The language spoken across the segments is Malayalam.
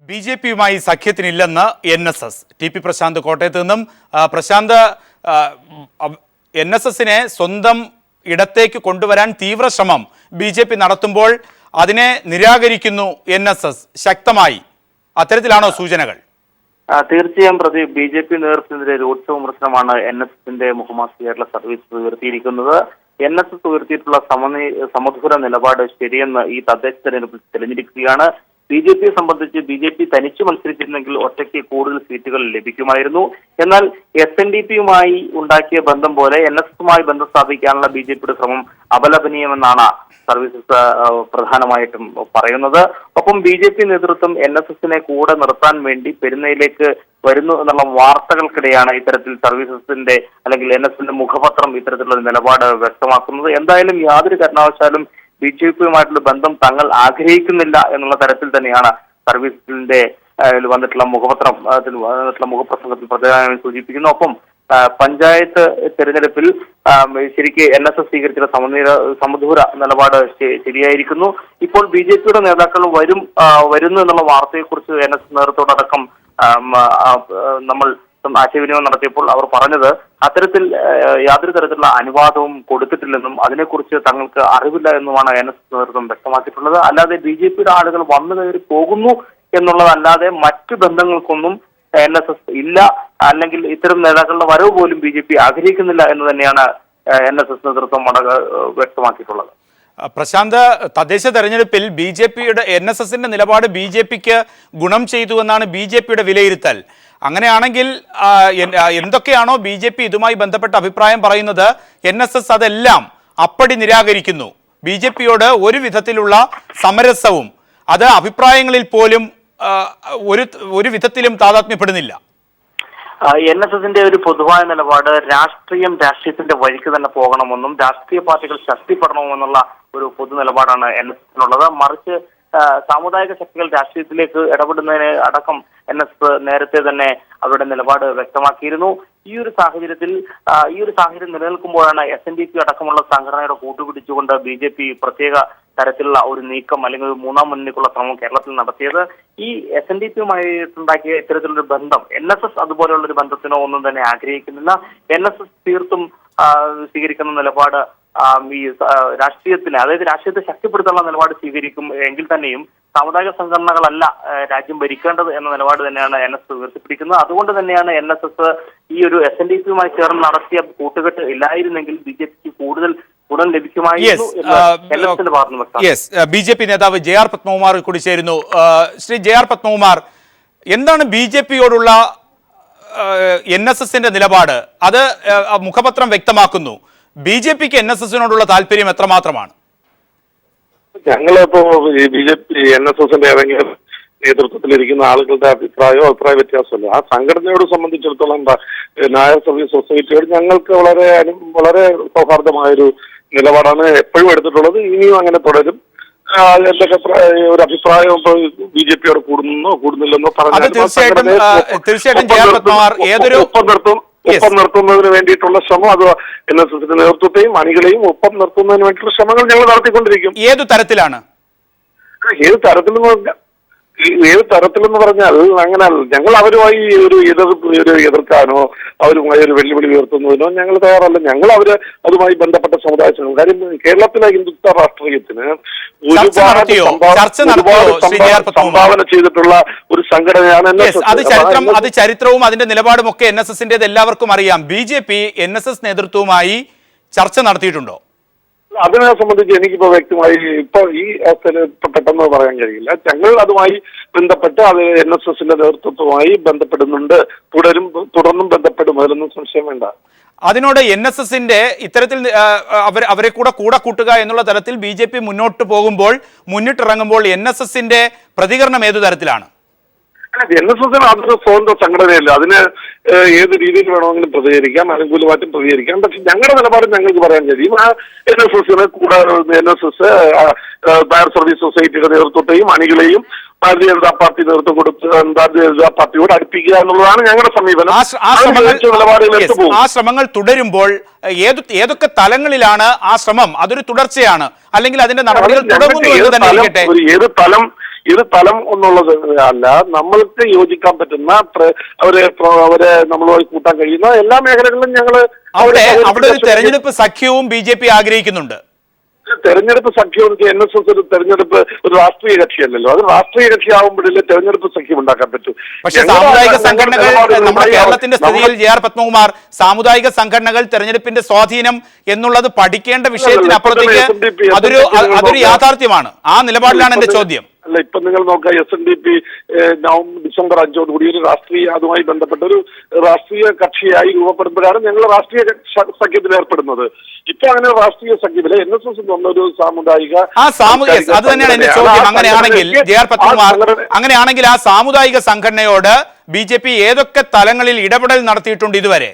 ബി.ജെ.പിയുമായി സഖ്യത്തിനില്ലെന്ന് എൻ.എസ്.എസ്. ടി.പി. പ്രശാന്ത് കോട്ടയത്ത് നിന്നും. പ്രശാന്ത്, എൻ.എസ്.എസിനെ സ്വന്തം ഇടത്തേക്ക് കൊണ്ടുവരാൻ തീവ്ര ശ്രമം ബി.ജെ.പി നടത്തുമ്പോൾ അതിനെ നിരാകരിക്കുന്നു എൻ.എസ്.എസ് ശക്തമായി. അത്തരത്തിലാണോ സൂചനകൾ? തീർച്ചയായും ബി.ജെ.പി നേതൃത്വത്തിനെതിരെ രൂക്ഷ വിമർശനമാണ് എൻ.എസ്.എസിന്റെ മുഹമ്മദ് കേരള സർവീസ് ഉയർത്തിയിരിക്കുന്നത്. എൻ.എസ്.എസ് ഉയർത്തിയിട്ടുള്ള സമധുര നിലപാട് ശരിയെന്ന് ഈ തദ്ദേശ തെരഞ്ഞെടുപ്പിൽ തെളിഞ്ഞിരിക്കുകയാണ്. ബി.ജെ.പിയെ സംബന്ധിച്ച് ബി.ജെ.പി തനിച്ചു മത്സരിച്ചിരുന്നെങ്കിൽ ഒറ്റയ്ക്ക് കൂടുതൽ സീറ്റുകൾ ലഭിക്കുമായിരുന്നു. എന്നാൽ എസ്.എൻ.ഡി.പിയുമായി ഉണ്ടാക്കിയ ബന്ധം പോലെ എൻ.എസ്.എസുമായി ബന്ധം സ്ഥാപിക്കാനുള്ള ബി.ജെ.പിയുടെ ശ്രമം അപലപനീയമെന്നാണ് സർവീസസ് പ്രധാനമായിട്ടും പറയുന്നത്. ഒപ്പം ബി.ജെ.പി നേതൃത്വം എൻ.എസ്.എസിനെ കൂടെ നിർത്താൻ വേണ്ടി പെരുന്നയിലേക്ക് വരുന്നു എന്നുള്ള വാർത്തകൾക്കിടെയാണ് ഇത്തരത്തിൽ സർവീസസിന്റെ അല്ലെങ്കിൽ എൻ.എസ്.എസിന്റെ മുഖപത്രം ഇത്തരത്തിലുള്ള നിലപാട് വ്യക്തമാക്കുന്നത്. എന്തായാലും യാതൊരു കാരണവശാലും ബി.ജെ.പിയുമായിട്ടുള്ള ബന്ധം തങ്ങൾ ആഗ്രഹിക്കുന്നില്ല എന്നുള്ള തരത്തിൽ തന്നെയാണ് സർവീസിന്റെ വന്നിട്ടുള്ള മുഖപ്രസംഗത്തിൽ പ്രധാനമായും സൂചിപ്പിക്കുന്നു. ഒപ്പം പഞ്ചായത്ത് തെരഞ്ഞെടുപ്പിൽ ശരിക്ക് എൻ.എസ്.എസ് സ്വീകരിച്ചുള്ള സമദൂര നിലപാട് ശരിയായിരിക്കുന്നു. ഇപ്പോൾ ബി.ജെ.പിയുടെ നേതാക്കൾ വരുന്നു എന്നുള്ള വാർത്തയെക്കുറിച്ച് എൻ.എസ്.എസ് നേതൃത്വത്തോടക്കം നമ്മൾ ആശയവിനിമയം നടത്തിയപ്പോൾ അവർ പറഞ്ഞത് അത്തരത്തിൽ യാതൊരു തരത്തിലുള്ള അനുവാദവും കൊടുത്തിട്ടില്ലെന്നും അതിനെക്കുറിച്ച് തങ്ങൾക്ക് അറിവില്ല എന്നുമാണ് എൻ.എസ്.എസ് നേതൃത്വം വ്യക്തമാക്കിയിട്ടുള്ളത്. അല്ലാതെ ബി.ജെ.പിയുടെ ആളുകൾ വന്നു കയറി പോകുന്നു എന്നുള്ളതല്ലാതെ മറ്റു ബന്ധങ്ങൾക്കൊന്നും എൻ.എസ്.എസ് ഇല്ല, അല്ലെങ്കിൽ ഇത്തരം നേതാക്കളുടെ വരവ് പോലും ബി.ജെ.പി ആഗ്രഹിക്കുന്നില്ല എന്ന് തന്നെയാണ് എൻ.എസ്.എസ് നേതൃത്വം വ്യക്തമാക്കിയിട്ടുള്ളത്. പ്രശാന്ത്, തദ്ദേശ തെരഞ്ഞെടുപ്പിൽ ബി.ജെ.പിയുടെ എൻ.എസ്.എസിന്റെ നിലപാട് ബി.ജെ.പിക്ക് ഗുണം ചെയ്തു എന്നാണ് ബി.ജെ.പിയുടെ വിലയിരുത്തൽ. അങ്ങനെയാണെങ്കിൽ എന്തൊക്കെയാണോ ബി.ജെ.പി ഇതുമായി ബന്ധപ്പെട്ട അഭിപ്രായം പറയുന്നത്, എൻ.എസ്.എസ് അതെല്ലാം അപ്പടി നിരാകരിക്കുന്നു. ബി.ജെ.പിയോട് ഒരു വിധത്തിലുള്ള സമരസവും അത് അഭിപ്രായങ്ങളിൽ പോലും ഒരു വിധത്തിലും താതാത്മ്യപ്പെടുന്നില്ല. എൻ.എസ്.എസിന്റെ ഒരു പൊതുവായ നിലപാട് രാഷ്ട്രീയത്തിന്റെ വഴിക്ക് തന്നെ പോകണമെന്നും രാഷ്ട്രീയ പാർട്ടികൾ ശക്തിപ്പെടണമെന്നുള്ള ഒരു പൊതു നിലപാടാണ് എൻ.എസ്.എസിനുള്ളത്. മറിച്ച് സാമുദായിക ശക്തികൾ രാഷ്ട്രീയത്തിലേക്ക് ഇടപെടുന്നതിന് അടക്കം എൻ.എസ്.എസ് നേരത്തെ തന്നെ അവരുടെ നിലപാട് വ്യക്തമാക്കിയിരുന്നു. ഈ ഒരു സാഹചര്യം നിലനിൽക്കുമ്പോഴാണ് എസ്.എൻ.ഡി.പി അടക്കമുള്ള സംഘടനയുടെ കൂട്ടുപിടിച്ചുകൊണ്ട് ബി.ജെ.പി പ്രത്യേക തരത്തിലുള്ള ഒരു നീക്കം അല്ലെങ്കിൽ ഒരു മൂന്നാം മുന്നണിക്കുള്ള ശ്രമം കേരളത്തിൽ നടത്തിയത്. ഈ എസ്.എൻ.ഡി.പിയുമായിട്ടുണ്ടാക്കിയ ഇത്തരത്തിലൊരു ബന്ധം എൻ.എസ്.എസ് അതുപോലെയുള്ള ഒരു ബന്ധത്തിനോ ഒന്നും തന്നെ ആഗ്രഹിക്കുന്നില്ല. എൻ.എസ്.എസ് തീർത്തും സ്വീകരിക്കുന്ന നിലപാട് ഈ രാഷ്ട്രീയത്തിനെ, അതായത് രാഷ്ട്രീയത്തെ ശക്തിപ്പെടുത്താനുള്ള നിലപാട് സ്വീകരിക്കും എങ്കിൽ തന്നെയും സാമുദായിക സംഘടനകളല്ല രാജ്യം ഭരിക്കേണ്ടത് എന്ന നിലപാട് തന്നെയാണ് എൻ.എസ്.എസ് ഉയർത്തിപ്പിടിക്കുന്നത്. അതുകൊണ്ട് തന്നെയാണ് എൻ.എസ്.എസ് ഈ ഒരു എസ്.എൻ.ഡി.പിയുമായി ചേർന്ന് നടത്തിയ കൂട്ടുകെട്ട് ഇല്ലായിരുന്നെങ്കിൽ ബി.ജെ.പിക്ക് കൂടുതൽ ഗുണം ലഭിക്കുമായിരുന്നു എന്ന് എൻ.എസ്.എസിന്റെ ഭാഗത്ത് വ്യക്തമാണ്. ബി.ജെ.പി നേതാവ് ജെ.ആർ. പത്മകുമാർ കൂടി ചേരുന്നു. ശ്രീ ജെ.ആർ. പത്മകുമാർ, എന്താണ് ബി.ജെ.പിയോടുള്ള എൻ.എസ്.എസിന്റെ നിലപാട്? അത് മുഖപത്രം വ്യക്തമാക്കുന്നു. ബി.ജെ.പിക്ക് എൻ.എസ്.എസിനോടുള്ള താല്പര്യം എത്രമാത്രമാണ്? ഞങ്ങളിപ്പോ ബി.ജെ.പി എൻ.എസ്.എസിന്റെ ഏതെങ്കിലും നേതൃത്വത്തിലിരിക്കുന്ന ആളുകളുടെ അഭിപ്രായ വ്യത്യാസമല്ല. ആ സംഘടനയോട് സംബന്ധിച്ചിടത്തോളം നായർ സർവീസ് സൊസൈറ്റിയോട് ഞങ്ങൾക്ക് വളരെ സൗഹാർദ്ദമായൊരു നിലപാടാണ് എപ്പോഴും എടുത്തിട്ടുള്ളത്. ഇനിയും അങ്ങനെ തുടരും. എന്തൊക്കെ ഒരു അഭിപ്രായം ബി.ജെ.പിയോട് കൂടുന്നില്ലെന്നോ പറഞ്ഞാൽ ഒപ്പം നിർത്തുന്നതിന് വേണ്ടിയിട്ടുള്ള ശ്രമം അത് എൻ.എസ്.എസിന്റെ നേതൃത്വത്തെയും അണികളെയും ഒപ്പം നിർത്തുന്നതിന് വേണ്ടിയിട്ടുള്ള ശ്രമങ്ങൾ ഞങ്ങൾ നടത്തിക്കൊണ്ടിരിക്കും. ഏത് തരത്തിലാണ്? ഏത് തരത്തിലെന്ന് പറഞ്ഞാൽ അങ്ങനെ ഞങ്ങൾ അവരുമായി ഒരു എതിർക്കാനോ അവരുമായി ഒരു വെല്ലുവിളി ഉയർത്തുന്നതിനോ ഞങ്ങൾ തയ്യാറല്ല. ഞങ്ങൾ അതുമായി ബന്ധപ്പെട്ട സമുദായ സംഘം, കാര്യം കേരളത്തിലെ ഹിന്ദുത്വ രാഷ്ട്രീയത്തിന് ഒരുപാട് സംഭാവന ചെയ്തിട്ടുള്ള ഒരു സംഘടനയാണ് എൻ.എസ്.എസ്. അത് ചരിത്രവും അതിന്റെ നിലപാടും ഒക്കെ എൻ.എസ്.എസിന്റേത് എല്ലാവർക്കും അറിയാം. ബി.ജെ.പി എൻ.എസ്.എസ് നേതൃത്വവുമായി ചർച്ച നടത്തിയിട്ടുണ്ടോ? അതിനെ സംബന്ധിച്ച് എനിക്കിപ്പോ വ്യക്തമായി ഈ അവസ്ഥയിൽ പെട്ടെന്ന് പറയാൻ കഴിയില്ല. ഞങ്ങൾ അതുമായി ബന്ധപ്പെട്ട് അത് എൻ.എസ്.എസിന്റെ നേതൃത്വവുമായി ബന്ധപ്പെടുന്നുണ്ട്, തുടർന്നും ബന്ധപ്പെടും, അതിലൊന്നും സംശയം വേണ്ട. അതിനോട് എൻ.എസ്.എസിന്റെ ഇത്തരത്തിൽ അവരെ കൂടെ കൂട്ടുക എന്നുള്ള തരത്തിൽ ബി.ജെ.പി മുന്നോട്ട് പോകുമ്പോൾ, മുന്നിട്ടിറങ്ങുമ്പോൾ എൻ.എസ്.എസിന്റെ പ്രതികരണം ഏതു തരത്തിലാണ്? എൻ.എസ്.എസിന് അതൊരു സ്വതന്ത്ര സംഘടനയല്ല. അതിന് ഏത് രീതിയിൽ വേണമെങ്കിലും പ്രതികരിക്കാം, അനുകൂലമായിട്ടും പ്രതികരിക്കാം. പക്ഷെ ഞങ്ങളുടെ നിലപാട് ഞങ്ങൾക്ക് പറയാൻ കഴിയും. ആ എൻ.എസ്.എസിന് കൂടെ എൻ.എസ്.എസ് നായർ സർവീസ് സൊസൈറ്റിയുടെ നേതൃത്വത്തെയും അണികളെയും ഭാരതീയ ജനതാ പാർട്ടി നേതൃത്വം കൊടുത്ത് ഭാരതീയ ജനതാ പാർട്ടിയോട് അടുപ്പിക്കുക എന്നുള്ളതാണ് ഞങ്ങളുടെ സമീപനം. ആ ശ്രമങ്ങൾ തുടരുമ്പോൾ ഏതൊക്കെ തലങ്ങളിലാണ് ആ ശ്രമം? അതൊരു തുടർച്ചയാണ്, അല്ലെങ്കിൽ അതിന്റെ നടപടികൾ തുടങ്ങുന്നു എന്ന് തന്നെ ഇരിക്കട്ടെ. ഇത് തലം എന്നുള്ളത് അല്ല, നമ്മൾക്ക് യോജിക്കാൻ പറ്റുന്ന അവരെ നമ്മളുമായി കൂട്ടാൻ കഴിയുന്ന എല്ലാ മേഖലകളിലും ഞങ്ങൾ അവിടെ ഒരു തെരഞ്ഞെടുപ്പ് സഖ്യവും BJP ആഗ്രഹിക്കുന്നുണ്ട്. തെരഞ്ഞെടുപ്പ് സഖ്യം NSS ഒരു തെരഞ്ഞെടുപ്പ് ഒരു രാഷ്ട്രീയ കക്ഷിയല്ലല്ലോ. അത് രാഷ്ട്രീയ കക്ഷിയാവുമ്പോഴല്ലേ തെരഞ്ഞെടുപ്പ് സഖ്യം ഉണ്ടാക്കാൻ പറ്റൂ. പക്ഷേ സാമുദായിക സംഘടനകൾ നമ്മുടെ കേരളത്തിന്റെ സ്ഥിതിയിൽ JR പത്മകുമാർ, സാമുദായിക സംഘടനകൾ തെരഞ്ഞെടുപ്പിന്റെ സ്വാധീനം എന്നുള്ളത് പഠിക്കേണ്ട വിഷയത്തിനപ്പുറത്തേക്ക് അതൊരു യാഥാർത്ഥ്യമാണ്. ആ നിലപാടിലാണ് എന്റെ ചോദ്യം. അല്ല, ഇപ്പൊ നിങ്ങൾ നോക്കുക, SNDP ഡിസംബർ 5 ഒരു രാഷ്ട്രീയ അതുമായി ബന്ധപ്പെട്ട ഒരു രാഷ്ട്രീയ കക്ഷിയായി രൂപപ്പെടുമ്പോഴാണ് ഞങ്ങൾ രാഷ്ട്രീയ സഖ്യത്തിൽ ഏർപ്പെടുന്നത്. ഇപ്പൊ അങ്ങനെ രാഷ്ട്രീയ സഖ്യത്തില് NSS ഒരു സാമുദായിക അത് തന്നെയാണ് എന്റെ ചോദ്യം. അങ്ങനെയാണെങ്കിൽ JR പത്മകുമാർ, അങ്ങനെയാണെങ്കിൽ ആ സാമുദായിക സംഘടനയോട് BJP ഏതൊക്കെ തലങ്ങളിൽ ഇടപെടൽ നടത്തിയിട്ടുണ്ട് ഇതുവരെ?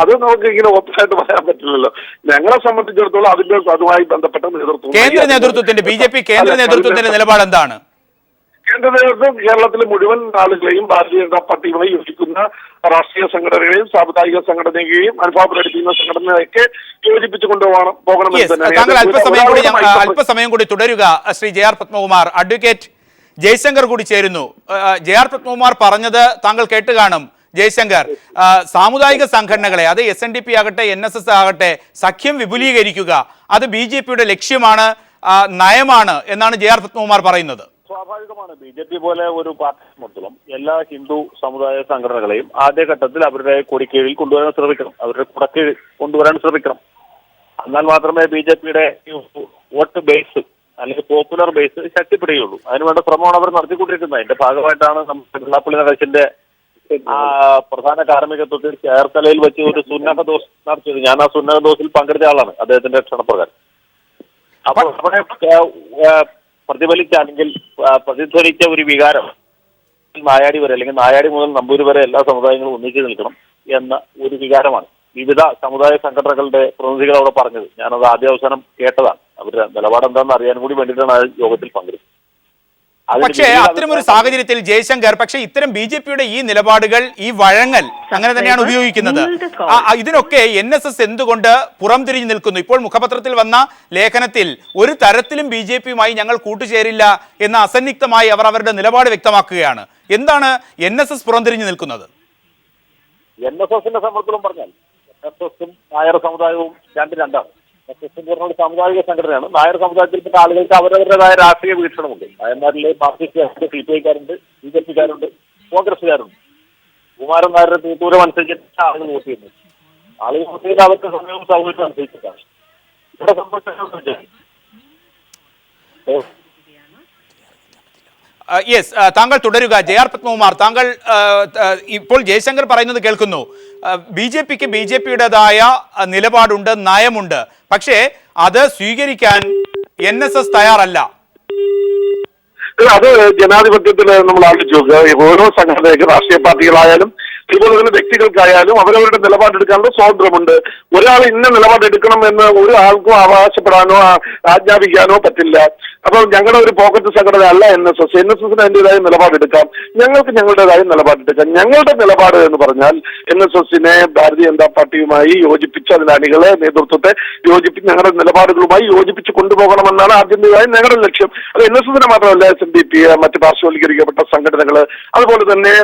അത് നമുക്ക് ഇങ്ങനെ ഓപ്പണായിട്ട് പറയാൻ പറ്റില്ലല്ലോ. ഞങ്ങളെ സംബന്ധിച്ചിടത്തോളം അതുമായി ബന്ധപ്പെട്ട നേതൃത്വം, കേന്ദ്ര നേതൃത്വത്തിന്റെ BJP കേന്ദ്ര നേതൃത്വത്തിന്റെ നിലപാട് എന്താണ്? കേന്ദ്ര നേതൃത്വം കേരളത്തിലെ മുഴുവൻ ആളുകളെയും ഭാരതീയ ജനതാ പാർട്ടിയുമായി യോജിക്കുന്ന രാഷ്ട്രീയ സംഘടനകളെയും സാമുദായിക സംഘടനയെയും അനുഭവ പ്രകടിപ്പിക്കുന്ന സംഘടനയൊക്കെ യോജിപ്പിച്ചു കൊണ്ടുപോകണമെന്ന് താങ്കൾ അല്പസമയം കൂടി തുടരുക. ശ്രീ JR പത്മകുമാർ, അഡ്വക്കേറ്റ് ജയശങ്കർ കൂടി ചേരുന്നു. JR പത്മകുമാർ പറഞ്ഞത് താങ്കൾ കേട്ട് കാണും. ജയശങ്കർ, സാമുദായിക സംഘടനകളെ, അത് SNDP ആകട്ടെ NSS ആകട്ടെ, സഖ്യം വിപുലീകരിക്കുക, അത് BJPയുടെ ലക്ഷ്യമാണ്, നയമാണ് എന്നാണ് JR പത്മകുമാർ പറയുന്നത്. സ്വാഭാവികമാണ്. BJP പോലെ ഒരു പാർട്ടി സംബന്ധിച്ചിടത്തോളം എല്ലാ ഹിന്ദു സമുദായ സംഘടനകളെയും ആദ്യഘട്ടത്തിൽ അവരുടെ കൊടിക്കീഴിൽ കൊണ്ടുവരാൻ ശ്രമിക്കണം, അവരുടെ കുടക്കീഴിൽ കൊണ്ടുവരാൻ ശ്രമിക്കണം. എന്നാൽ മാത്രമേ BJPയുടെ വോട്ട് ബേസ് അല്ലെങ്കിൽ പോപ്പുലർ ബേസ് ശക്തിപ്പെടുകയുള്ളൂ. അതിനുവേണ്ട ശ്രമമാണ് അവർ നടത്തിക്കൊണ്ടിരിക്കുന്നത്. അതിന്റെ ഭാഗമായിട്ടാണ് നമ്മുടെ വെള്ളാപ്പള്ളി നടേശന്റെ പ്രധാന കാർമ്മികത്വത്തിൽ ചേർത്തലയിൽ വെച്ച് ഒരു സുന്നഹ ദോസ് നടത്തിയത്. ഞാൻ ആ സുന്നഹ ദോസിൽ പങ്കെടുത്ത ആളാണ്, അദ്ദേഹത്തിന്റെ ക്ഷണപ്രകാരം. അപ്പോൾ അവിടെ പ്രതിഫലിച്ച അല്ലെങ്കിൽ പ്രതിധ്വനിച്ച ഒരു വികാരം നായാടി വരെ, അല്ലെങ്കിൽ നായാടി മുതൽ നമ്പൂരി വരെ എല്ലാ സമുദായങ്ങളും ഒന്നിച്ചു നിൽക്കണം എന്ന ഒരു വികാരമാണ് വിവിധ സമുദായ സംഘടനകളുടെ പ്രതിനിധികൾ അവിടെ പറഞ്ഞത്. ഞാനത് ആദ്യ അവസാനം കേട്ടതാണ്. അവരുടെ നിലപാട് എന്താണെന്ന് അറിയാൻ കൂടി വേണ്ടിയിട്ടാണ് ആ യോഗത്തിൽ പങ്കെടുത്തത്. പക്ഷേ അത്തരമൊരു സാഹചര്യത്തിൽ ജയശങ്കർ, പക്ഷേ ഇത്തരം BJPയുടെ ഈ നിലപാടുകൾ, ഈ വഴങ്ങൽ അങ്ങനെ തന്നെയാണ് ഉപയോഗിക്കുന്നത്. ഇതിനൊക്കെ NSS എന്തുകൊണ്ട് പുറംതിരിഞ്ഞു നിൽക്കുന്നു? ഇപ്പോൾ മുഖപത്രത്തിൽ വന്ന ലേഖനത്തിൽ ഒരു തരത്തിലും BJPയുമായി ഞങ്ങൾ കൂട്ടുചേരില്ല എന്ന അസന്നിഗ്ധമായി അവർ അവരുടെ നിലപാട് വ്യക്തമാക്കുകയാണ്. എന്താണ് NSS പുറംതിരിഞ്ഞു നിൽക്കുന്നത്? NSSന്റെ സംബന്ധിച്ചിടത്തോളം പറഞ്ഞാൽ NSSും നായർ സമുദായവും രണ്ടാണ്. NSS പറഞ്ഞ സാമുദായിക സംഘടനയാണ്. നായർ സമുദായത്തിൽപ്പെട്ട ആളുകൾക്ക് അവരവരുടേതായ രാഷ്ട്രീയ വീക്ഷണമുണ്ട്. നായന്മാരിലെ മാർക്സിസ്റ്റുകാരുണ്ട്, CPIക്കാരുണ്ട്, BJPക്കാരുണ്ട്, കോൺഗ്രസ്സുകാരുണ്ട്. കുമാരൻ നായരുടെ തീത്തൂരം അനുസരിച്ചിട്ട് ആളുകൾ വോട്ട് ചെയ്യുന്നു. ആളുകൾ വോട്ട് ചെയ്ത് അവർക്ക് സമയവും സൗകര്യവും അനുസരിച്ചിട്ടാണ് ഇവിടെ സംഭവിച്ചത്. യെസ്, താങ്കൾ തുടരുക. JR പത്മകുമാർ, താങ്കൾ ഇപ്പോൾ ജയശങ്കർ പറയുന്നത് കേൾക്കുന്നു. BJPക്ക് BJPയുടേതായ നിലപാടുണ്ട്, നയമുണ്ട്. പക്ഷേ അത് സ്വീകരിക്കാൻ NSS തയ്യാറല്ല. അത് ജനാധിപത്യത്തിൽ നമ്മൾ ആലോചിച്ച് നോക്കുക. ഓരോ സംഘടനയ്ക്ക് രാഷ്ട്രീയ പാർട്ടികളായാലും അതുപോലെ തന്നെ വ്യക്തികൾക്കായാലും അവരവരുടെ നിലപാടെടുക്കാനുള്ള സ്വാതന്ത്ര്യമുണ്ട്. ഒരാൾ ഇന്ന നിലപാടെടുക്കണം എന്ന് ഒരു ആൾക്കും അവകാശപ്പെടാനോ ആജ്ഞാപിക്കാനോ പറ്റില്ല. അപ്പോൾ ഞങ്ങളുടെ ഒരു പോക്കറ്റ് സംഘടന അല്ല NSS. NSSന് അതിൻ്റെതായ നിലപാടെടുക്കാം, ഞങ്ങൾക്ക് ഞങ്ങളുടേതായ നിലപാടെടുക്കാം. ഞങ്ങളുടെ നിലപാട് എന്ന് പറഞ്ഞാൽ NSSനെ ഭാരതീയ ജനതാ പാർട്ടിയുമായി യോജിപ്പിച്ച് അതിന്റെ അണികളെ നേതൃത്വത്തെ യോജിപ്പിച്ച് ഞങ്ങളുടെ നിലപാടുകളുമായി യോജിപ്പിച്ച് കൊണ്ടുപോകണമെന്നാണ് ആദ്യമായി ഞങ്ങളുടെ ലക്ഷ്യം. അത് NSSനെ മാത്രമല്ല, SNDP, മറ്റ് പാർശ്വവൽക്കരിക്കപ്പെട്ട സംഘടനകൾ, അതുപോലെ തന്നെ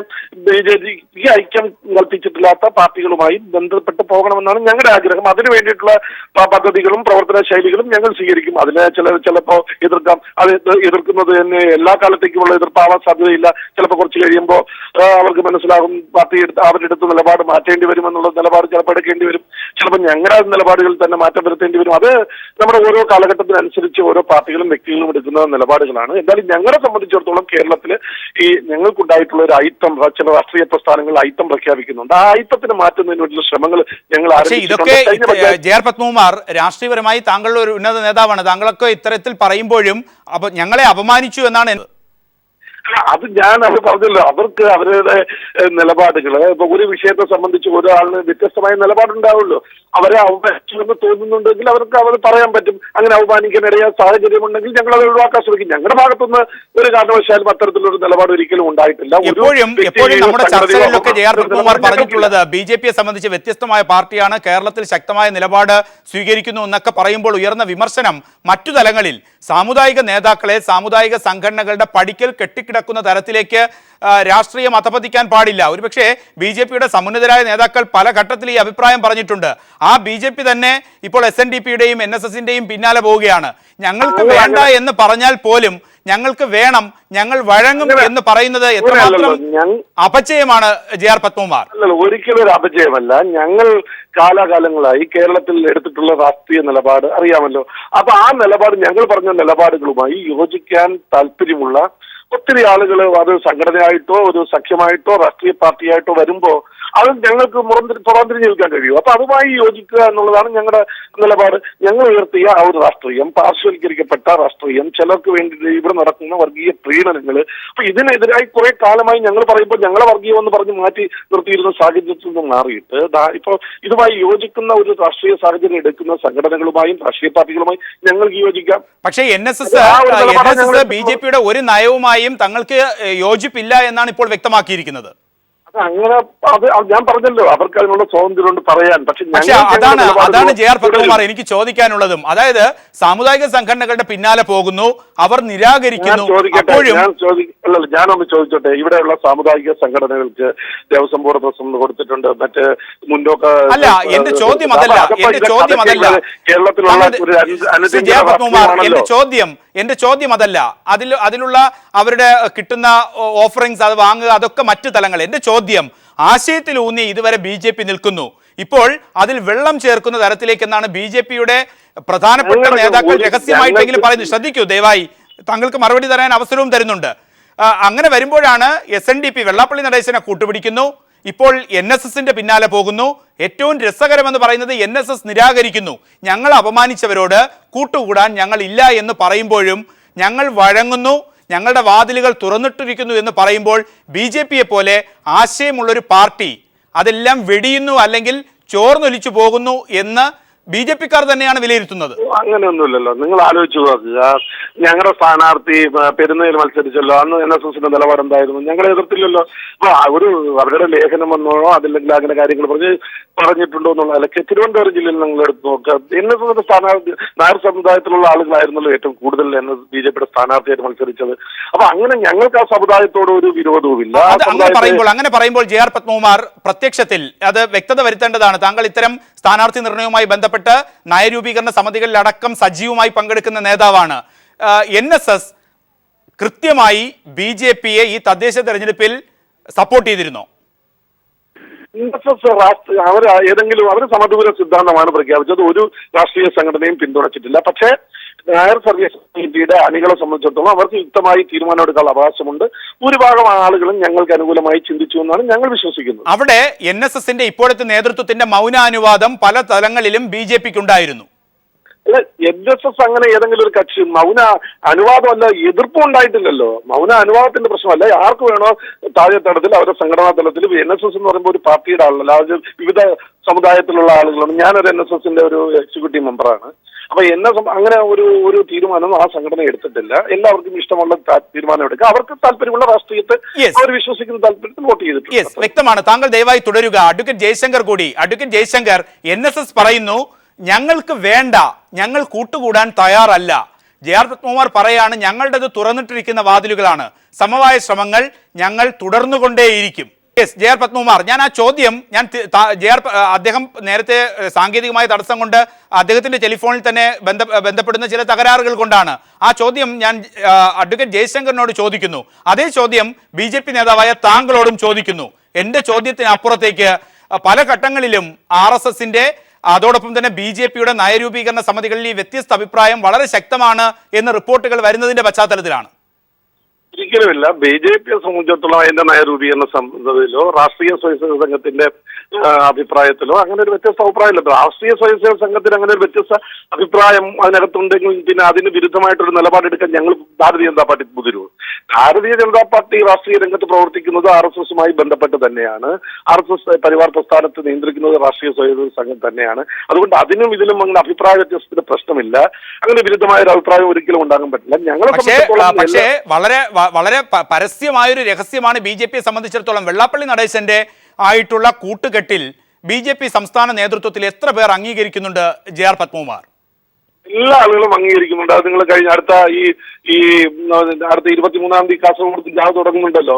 BJP ഐക്യം കൽപ്പിച്ചിട്ടില്ലാത്ത പാർട്ടികളുമായി ബന്ധപ്പെട്ട് പോകണമെന്നാണ് ഞങ്ങളുടെ ആഗ്രഹം. അതിനു വേണ്ടിയിട്ടുള്ള പദ്ധതികളും പ്രവർത്തന ശൈലികളും ഞങ്ങൾ സ്വീകരിക്കും. അതിനെ ചിലപ്പോൾ എതിർക്കാം. അത് എതിർക്കുന്നത് തന്നെ എല്ലാ കാലത്തേക്കുമുള്ള എതിർപ്പാവാൻ സാധ്യതയില്ല. ചിലപ്പോൾ കുറച്ച് കഴിയുമ്പോൾ അവർക്ക് മനസ്സിലാകും പാർട്ടി അവരുടെ അടുത്ത് നിലപാട് മാറ്റേണ്ടി വരുമെന്നുള്ള നിലപാട് ചിലപ്പോൾ എടുക്കേണ്ടി വരും. ചിലപ്പോൾ ഞങ്ങളുടെ നിലപാടുകളിൽ തന്നെ മാറ്റം വരുത്തേണ്ടി വരും. അത് നമ്മുടെ ഓരോ കാലഘട്ടത്തിനനുസരിച്ച് ഓരോ പാർട്ടികളും വ്യക്തികളും എടുക്കുന്ന നിലപാടുകളാണ്. എന്തായാലും ഞങ്ങളെ സംബന്ധിച്ചിടത്തോളം കേരളത്തിൽ ഈ ഞങ്ങൾക്കുണ്ടായിട്ടുള്ള ഒരു ഐത്തം, ചില രാഷ്ട്രീയ പ്രസ്ഥാനങ്ങൾ ഐത്തം പ്രഖ്യാപിക്കുന്നുണ്ട്. ആ ഐത്തത്തിന് മാറ്റുന്നതിന് വേണ്ടിയുള്ള ശ്രമങ്ങൾ ഞങ്ങൾ ഇതൊക്കെ JR പത്മകുമാർ, രാഷ്ട്രീയപരമായി താങ്കളുടെ ഒരു ഉന്നത നേതാവാണ്. താങ്കളൊക്കെ ഇത്തരത്തിൽ പറയുമ്പോഴും ഞങ്ങളെ അപമാനിച്ചു എന്നാണ്. അത് ഞാൻ അവർ പറഞ്ഞല്ലോ, അവർക്ക് അവരുടെ നിലപാടുകള് ഇപ്പൊ ഒരു വിഷയത്തെ സംബന്ധിച്ച് ഒരാളിന് വ്യത്യസ്തമായ നിലപാടുണ്ടാവുള്ളൂ. അവരെ അവമാനിച്ചുവെന്ന് തോന്നുന്നുണ്ടെങ്കിൽ അവർക്ക് അവർ പറയാൻ പറ്റും. അങ്ങനെ അവമാനിക്കാനിടയായ സാഹചര്യമുണ്ടെങ്കിൽ ഞങ്ങൾ അത് ഒഴിവാക്കാൻ ശ്രമിക്കും. ഞങ്ങളുടെ ഭാഗത്തുനിന്ന് ഒരു കാരണവശാലും അത്തരത്തിലൊരു നിലപാട് ഒരിക്കലും ഉണ്ടായിട്ടില്ല. എപ്പോഴും നമ്മുടെ ചർച്ചകളിലൊക്കെ ജെ ആർ പത്മകുമാർ പറഞ്ഞിട്ടുള്ളത് ബി.ജെ.പിയെ സംബന്ധിച്ച് വ്യത്യസ്തമായ പാർട്ടിയാണ്, കേരളത്തിൽ ശക്തമായ നിലപാട് സ്വീകരിക്കുന്നു എന്നൊക്കെ പറയുമ്പോൾ ഉയർന്ന വിമർശനം മറ്റു തലങ്ങളിൽ സാമുദായിക നേതാക്കളെ, സാമുദായിക സംഘടനകളുടെ പടിക്കൽ കെട്ടിക്കിടക്കുന്ന തരത്തിലേക്ക് രാഷ്ട്രീയം അധപതിക്കാൻ പാടില്ല. ഒരുപക്ഷെ ബി.ജെ.പിയുടെ സമുന്നതരായ നേതാക്കൾ പല ഘട്ടത്തിൽ ഈ അഭിപ്രായം പറഞ്ഞിട്ടുണ്ട്. ആ ബി.ജെ.പി തന്നെ ഇപ്പോൾ SNDPയുടെയും NSSന്റെയും പിന്നാലെ പോവുകയാണ്. ഞങ്ങൾക്ക് വേണ്ട എന്ന് പറഞ്ഞാൽ പോലും ഞങ്ങൾക്ക് വേണം, ഞങ്ങൾ വഴങ്ങും എന്ന് പറയുന്നത് എത്രമാത്രം അപചയമാണ് ജെ ആർ പത്മകുമാർ? ഒരിക്കലും ഒരു അപചയമല്ല. ഞങ്ങൾ കാലാകാലങ്ങളായി കേരളത്തിൽ എടുത്തിട്ടുള്ള രാഷ്ട്രീയ നിലപാട് അറിയാമല്ലോ. അപ്പൊ ആ നിലപാട്, ഞങ്ങൾ പറഞ്ഞ നിലപാടുകളുമായി യോജിക്കാൻ താല്പര്യമുള്ള ഒത്തിരി ആളുകൾ അത് സംഘടനയായിട്ടോ ഒരു സഖ്യമായിട്ടോ രാഷ്ട്രീയ പാർട്ടിയായിട്ടോ വരുമ്പോ അത് ഞങ്ങൾക്ക് പുറംതിരിഞ്ഞ് നിൽക്കാൻ കഴിയും. അപ്പൊ അതുമായി യോജിക്കുക എന്നുള്ളതാണ് ഞങ്ങളുടെ നിലപാട്. ഞങ്ങൾ ഉയർത്തിയ ആ ഒരു രാഷ്ട്രീയം, പാർശ്വവൽക്കരിക്കപ്പെട്ട രാഷ്ട്രീയം, ചിലർക്ക് വേണ്ടി ഇവിടെ നടക്കുന്ന വർഗീയ പ്രീണനങ്ങൾ, അപ്പൊ ഇതിനെതിരായി കുറെ കാലമായി ഞങ്ങൾ പറയുമ്പോൾ ഞങ്ങളെ വർഗീയം എന്ന് പറഞ്ഞ് മാറ്റി നിർത്തിയിരുന്ന സാഹചര്യത്തിൽ നിന്ന് മാറിയിട്ട് ഇപ്പൊ ഇതുമായി യോജിക്കുന്ന ഒരു രാഷ്ട്രീയ സാഹചര്യം എടുക്കുന്ന സംഘടനകളുമായും രാഷ്ട്രീയ പാർട്ടികളുമായും ഞങ്ങൾക്ക് യോജിക്കാം. പക്ഷേ NSS ബി.ജെ.പിയുടെ ഒരു നയവുമായും തങ്ങൾക്ക് യോജിപ്പില്ല എന്നാണ് ഇപ്പോൾ വ്യക്തമാക്കിയിരിക്കുന്നത്. അങ്ങനെ അത് ഞാൻ പറഞ്ഞല്ലോ, അവർക്ക് അതിനുള്ള സ്വാതന്ത്ര്യമുണ്ട് പറയാൻ. പക്ഷെ അതാണ് ജെ ആർ പത്മകുമാർ എനിക്ക് ചോദിക്കാനുള്ളതും. അതായത് സാമുദായിക സംഘടനകളുടെ പിന്നാലെ പോകുന്നു, അവർ നിരാകരിക്കുന്നു. ഞാനൊന്ന് ചോദിച്ചോട്ടെ, ഇവിടെയുള്ള സാമുദായിക സംഘടനകൾക്ക് ദേവസ്വം ബോർഡ് പ്രസിഡന്റ് കൊടുത്തിട്ടുണ്ട്, മറ്റ് മുന്നോക്ക അല്ല. എന്റെ ചോദ്യം അതല്ല, കേരളത്തിലുള്ള എന്റെ ചോദ്യം അതല്ല. അതിലുള്ള അവരുടെ കിട്ടുന്ന ഓഫറിങ്സ് അത് വാങ്ങുക, അതൊക്കെ മറ്റു തലങ്ങൾ. എന്റെ ചോദ്യം ആശയത്തിലൂന്നി ഇതുവരെ ബി.ജെ.പി നിൽക്കുന്നു. ഇപ്പോൾ അതിൽ വെള്ളം ചേർക്കുന്ന തരത്തിലേക്ക് എന്നാണ് ബി.ജെ.പിയുടെ പ്രധാനപ്പെട്ട നേതാക്കൾ രഹസ്യമായിട്ടെങ്കിലും പറയുന്നത്. ശ്രദ്ധിക്കൂ ദയവായി, താങ്കൾക്ക് മറുപടി തരാൻ അവസരവും തരുന്നുണ്ട്. അങ്ങനെ വരുമ്പോഴാണ് SNDP വെള്ളാപ്പള്ളി നടേശനെ കൂട്ടുപിടിക്കുന്നു, ഇപ്പോൾ NSSന്റെ പിന്നാലെ പോകുന്നു. ഏറ്റവും രസകരമെന്ന് പറയുന്നത് NSS നിരാകരിക്കുന്നു. ഞങ്ങൾ അപമാനിച്ചവരോട് കൂട്ടുകൂടാൻ ഞങ്ങൾ ഇല്ല എന്ന് പറയുമ്പോഴും ഞങ്ങൾ വഴങ്ങുന്നു, ഞങ്ങളുടെ വാതിലുകൾ തുറന്നിട്ടിരിക്കുന്നു എന്ന് പറയുമ്പോൾ ബി.ജെ.പിയെ പോലെ ആശയമുള്ളൊരു പാർട്ടി അതെല്ലാം വെടിയുന്നു അല്ലെങ്കിൽ ചോർന്നൊലിച്ചു പോകുന്നു എന്ന് ബി.ജെ.പിക്കാർ തന്നെയാണ് വിലയിരുത്തുന്നത്. അങ്ങനെയൊന്നുമില്ലല്ലോ. നിങ്ങൾ ആലോചിച്ചു നോക്കുക, ഞങ്ങളുടെ സ്ഥാനാർത്ഥി പെരുന്നയിൽ മത്സരിച്ചല്ലോ, അന്ന് NSSന്റെ നിലപാട് എന്തായിരുന്നു? ഞങ്ങളെ എതിർത്തില്ലല്ലോ. അപ്പൊ ഒരു അവരുടെ ലേഖനം വന്നോ അതില്ലെങ്കിൽ അങ്ങനെ കാര്യങ്ങൾ പറഞ്ഞിട്ടുണ്ടോ എന്നുള്ളതൊക്കെ തിരുവനന്തപുരം ജില്ലയിൽ നിങ്ങൾ എടുത്ത് നോക്കുക. NSSന്റെ സ്ഥാനാർത്ഥി നായർ സമുദായത്തിലുള്ള ആളുകളായിരുന്നല്ലോ ഏറ്റവും കൂടുതൽ ബി.ജെ.പിയുടെ സ്ഥാനാർത്ഥിയായിട്ട് മത്സരിച്ചത്. അപ്പൊ അങ്ങനെ ഞങ്ങൾക്ക് ആ സമുദായത്തോട് ഒരു വിരോധവുമില്ല. അങ്ങനെ പറയുമ്പോൾ ജെ ആർ പത്മകുമാർ പ്രത്യക്ഷത്തിൽ അത് വ്യക്തത വരുത്തേണ്ടതാണ്. താങ്കൾ ഇത്തരം സ്ഥാനാർത്ഥി നിർണയവുമായി ബന്ധപ്പെട്ട് നയരൂപീകരണ സമിതികളിലടക്കം സജീവമായി പങ്കെടുക്കുന്ന നേതാവാണ്. NSS കൃത്യമായി ബി.ജെ.പിയെ ഈ തദ്ദേശ തെരഞ്ഞെടുപ്പിൽ സപ്പോർട്ട് ചെയ്തിരുന്നോ? അവർ സമദൂര സിദ്ധാന്തമാണ് പ്രഖ്യാപിച്ചത്. ഒരു രാഷ്ട്രീയ സംഘടനയും പിന്തുണച്ചിട്ടില്ല. പക്ഷേ നായർ സർവീസ് സൊസൈറ്റിയുടെ അണികളെ സംബന്ധിച്ചിടത്തോളം അവർക്ക് യുക്തമായി തീരുമാനമെടുക്കാനുള്ള അവകാശമുണ്ട്. ഭൂരിഭാഗം ആളുകളും ഞങ്ങൾക്ക് അനുകൂലമായി ചിന്തിച്ചു എന്നാണ് ഞങ്ങൾ വിശ്വസിക്കുന്നത്. അവിടെ NSSന്റെ ഇപ്പോഴത്തെ നേതൃത്വത്തിന്റെ മൗനാനുവാദം പല തലങ്ങളിലും ബി.ജെ.പിക്ക് ഉണ്ടായിരുന്നു. അല്ല, NSS അങ്ങനെ ഏതെങ്കിലും ഒരു കക്ഷി മൗന അനുവാദമല്ല, എതിർപ്പും ഉണ്ടായിട്ടില്ലല്ലോ. മൗന അനുവാദത്തിന്റെ പ്രശ്നമല്ല. ആർക്ക് വേണോ താഴെ തലത്തിൽ അവരുടെ സംഘടനാ തലത്തിൽ NSS എന്ന് പറയുമ്പോൾ ഒരു പാർട്ടിയുടെ ആളല്ല, അത് വിവിധ സമുദായത്തിലുള്ള ആളുകളാണ്. ഞാനൊരു NSSന്റെ ഒരു എക്സിക്യൂട്ടീവ് മെമ്പറാണ്. അപ്പൊ അങ്ങനെ ഒരു തീരുമാനം ആ സംഘടന എടുത്തിട്ടില്ല. എല്ലാവർക്കും ഇഷ്ടമുള്ള തീരുമാനം എടുക്കുക, അവർക്ക് താല്പര്യമുള്ള രാഷ്ട്രീയത്തെ അവർ വിശ്വസിക്കുന്ന താല്പര്യത്തിൽ വോട്ട് ചെയ്തിട്ടുണ്ട്. വ്യക്തമാണ്. താങ്കൾ ദയവായി തുടരുക. അഡ്വക്കേറ്റ് ജയശങ്കർ കൂടി. അഡ്വക്കേറ്റ് ജയശങ്കർ, NSS പറയുന്നു ഞങ്ങൾക്ക് വേണ്ട, ഞങ്ങൾ കൂട്ടുകൂടാൻ തയ്യാറല്ല. ജെ ആർ പത്മകുമാർ പറയാണ് ഞങ്ങളുടേത് തുറന്നിട്ടിരിക്കുന്ന വാതിലുകളാണ്, സമവായ ശ്രമങ്ങൾ ഞങ്ങൾ തുടർന്നുകൊണ്ടേയിരിക്കും. ജെ ആർ പത്മകുമാർ, ഞാൻ ആ ചോദ്യം അദ്ദേഹം നേരത്തെ സാങ്കേതികമായ തടസ്സം കൊണ്ട് അദ്ദേഹത്തിന്റെ ടെലിഫോണിൽ തന്നെ ബന്ധപ്പെടുന്ന ചില തകരാറുകൾ കൊണ്ടാണ്. ആ ചോദ്യം ഞാൻ അഡ്വക്കേറ്റ് ജയശങ്കറിനോട് ചോദിക്കുന്നു. അതേ ചോദ്യം ബി.ജെ.പി നേതാവായ താങ്കളോടും ചോദിക്കുന്നു. എന്റെ ചോദ്യത്തിന് അപ്പുറത്തേക്ക് പല ഘട്ടങ്ങളിലും RSSന്റെ അതോടൊപ്പം തന്നെ ബി.ജെ.പിയുടെ നയരൂപീകരണ സമിതികളിൽ ഈ വ്യത്യസ്ത അഭിപ്രായം വളരെ ശക്തമാണ് എന്ന് റിപ്പോർട്ടുകൾ വരുന്നതിന്റെ പശ്ചാത്തലത്തിലാണ്. ഒരിക്കലുമില്ല. ബി.ജെ.പിയെ സംബന്ധിച്ചിടത്തോളം അതിന്റെ നയരൂപീകരണ സമിതിയിലോ രാഷ്ട്രീയ സ്വയംസേവക സംഘത്തിന്റെ അഭിപ്രായത്തിലോ അങ്ങനെ ഒരു വ്യത്യസ്ത അഭിപ്രായമില്ല. രാഷ്ട്രീയ സ്വയംസേവക സംഘത്തിന് അങ്ങനെ ഒരു വ്യത്യസ്ത അഭിപ്രായം അതിനകത്തുണ്ടെങ്കിൽ പിന്നെ അതിന് വിരുദ്ധമായിട്ടൊരു നിലപാടെടുക്കാൻ ഞങ്ങൾ ഭാരതീയ ജനതാ പാർട്ടി മുതിരുമോ? ഭാരതീയ ജനതാ പാർട്ടി രാഷ്ട്രീയ രംഗത്ത് പ്രവർത്തിക്കുന്നത് RSSുമായി ബന്ധപ്പെട്ട് തന്നെയാണ്. RSS പരിവാർ പ്രസ്ഥാനത്ത് നിയന്ത്രിക്കുന്നത് രാഷ്ട്രീയ സ്വയംസേവക സംഘം തന്നെയാണ്. അതുകൊണ്ട് അതിനും ഇതിലും അങ്ങനെ അഭിപ്രായ വ്യത്യാസത്തിന് പ്രശ്നമില്ല. അങ്ങനെ വിരുദ്ധമായ ഒരു അഭിപ്രായം ഒരിക്കലും ഉണ്ടാകാൻ പറ്റില്ല. ഞങ്ങളെ പക്ഷേ വളരെ പരസ്യമായൊരു രഹസ്യമാണ് BJPയെ സംബന്ധിച്ചിടത്തോളം. വെള്ളാപ്പള്ളി നടേശന്റെ ആയിട്ടുള്ള കൂട്ടുകെട്ടിൽ BJP സംസ്ഥാന നേതൃത്വത്തിൽ എത്ര പേർ അംഗീകരിക്കുന്നുണ്ട് JR പത്മകുമാർ? എല്ലാ ആളുകളും അംഗീകരിക്കുന്നുണ്ട്. അത് നിങ്ങൾ കഴിഞ്ഞ അടുത്ത 23-ാം തീയതി കാസർഗോഡ് ജാഥ തുടങ്ങുന്നുണ്ടല്ലോ,